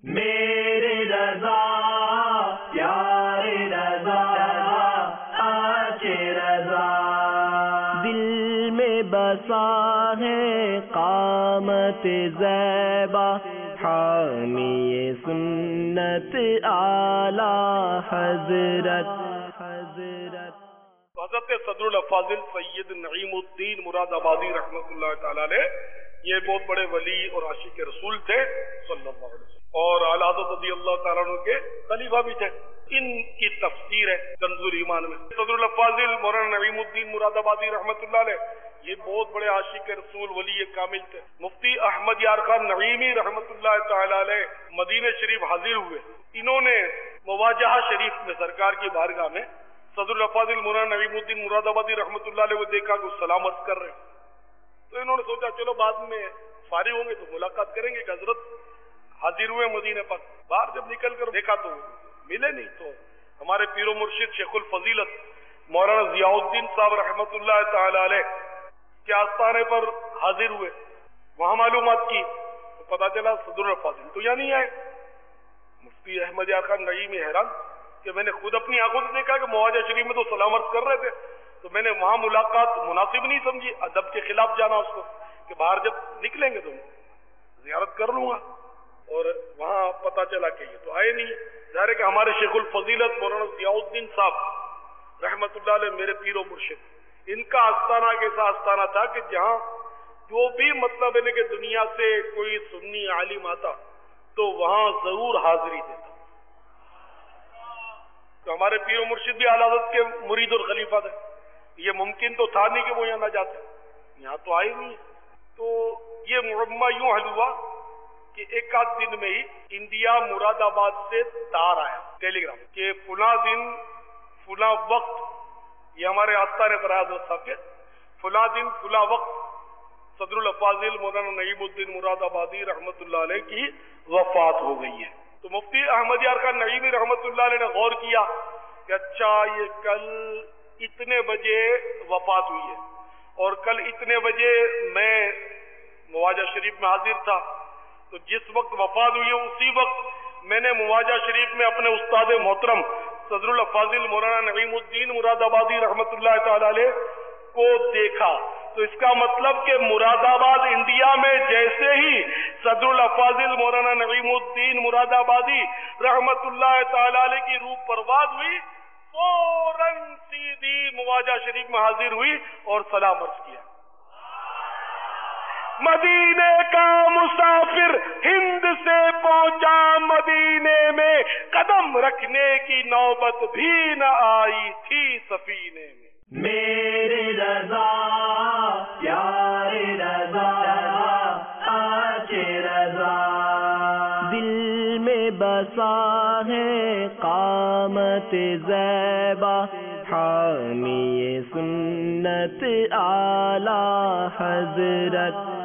میرے رضا پیارے رضا آچے رضا دل میں بسا ہے قامت زیبا حامی سنت اعلی حضرت حضرت صدر الافاضل سید نعیم الدین مراد آبادی رحمۃ اللہ تعالی علیہ یہ بہت بڑے ولی اور عاشق رسول تھے صلی اللہ علیہ وسلم، اور اعلی حضرت رضی اللہ تعالیٰ عنہ کے خلیفہ بھی تھے۔ ان کی تفسیر ہے کنز الایمان میں۔ صدر الافاضل مولانا نعیم الدین مراد آبادی رحمۃ اللہ علیہ یہ بہت بڑے عاشق رسول ولی کامل تھے۔ مفتی احمد یار خان نعیمی رحمۃ اللہ تعالی علیہ مدینہ شریف حاضر ہوئے۔ انہوں نے مواجہہ شریف میں سرکار کی بارگاہ میں صدر الافاضل مولانا نعیم الدین مراد آبادی رحمۃ اللہ علیہ کو دیکھا کہ سلام عرض کر رہے ہیں، تو انہوں نے سوچا چلو بعد میں فارغ ہوں گے تو ملاقات کریں گے کہ حضرت حاضر ہوئے مدینہ پر۔ باہر جب نکل کر دیکھا تو ملے نہیں، تو ہمارے پیر و مرشد شیخ الفضیلت مولانا ضیاء الدین صاحب رحمۃ اللہ تعالی علیہ کے آستانے پر حاضر ہوئے، وہاں معلومات کی تو پتا چلا صدر الافاضل تو یہاں نہیں آئے۔ مفتی احمد یار خان نعیمی حیران کہ میں نے خود اپنی آنکھوں سے دیکھا کہ مواجہ شریف میں تو سلام عرض کر رہے تھے، تو میں نے وہاں ملاقات مناسب نہیں سمجھی، ادب کے خلاف جانا اس کو کہ باہر جب نکلیں گے تو زیارت کر لوں گا، اور وہاں پتا چلا کہ یہ تو آئے نہیں۔ ظاہر ہے کہ ہمارے شیخ الفضیلت مولانا ضیاء الدین صاحب رحمۃ اللہ علیہ میرے پیر و مرشد، ان کا آستانہ کیسا آستانہ تھا کہ جہاں جو بھی مطلب ہے کہ دنیا سے کوئی سنی عالم آتا تو وہاں ضرور حاضری دیتا۔ تو ہمارے پیر و مرشد بھی اعلی حضرت کے مرید اور خلیفہ تھے، یہ ممکن تو تھا نہیں کہ وہ یہاں نہ جاتے، یہاں تو آئے نہیں۔ تو یہ معمہ یوں حل ہوا کہ ایک آدھ دن میں ہی انڈیا مراد آباد سے تار آیا ٹیلی گرام کہ فلاں دن فلاں وقت، یہ ہمارے آستانے پر حضرت صاحب کے فلاں دن فلاں وقت صدر الافاضل مولانا نعیم الدین مراد آبادی رحمۃ اللہ علیہ کی وفات ہو گئی ہے۔ تو مفتی احمد یار خان نعیمی رحمۃ اللہ علیہ نے غور کیا کہ اچھا یہ کل اتنے بجے وفات ہوئی ہے، اور کل اتنے بجے میں مواجہ شریف میں حاضر تھا، تو جس وقت وفات ہوئی ہے اسی وقت میں نے مواجہ شریف میں اپنے استاد محترم صدر الافاضل مولانا نعیم الدین مراد آبادی رحمۃ اللہ تعالی علیہ کو دیکھا۔ تو اس کا مطلب کہ مراد آباد انڈیا میں جیسے ہی صدر الافاضل مولانا نعیم الدین مراد آبادی رحمۃ اللہ تعالی علیہ کی روح پرواز ہوئی، فوراً سیدھی مواجہ شریف میں حاضر ہوئی اور سلام عرض کیا۔ مدینے کا مسافر ہند سے پہنچا مدینے میں، قدم رکھنے کی نوبت بھی نہ آئی تھی سفینے میں۔ میرے رضا پیارے رضا آچے رضا دل میں بسا ہے قامت زیبا حامی سنت اعلی حضرت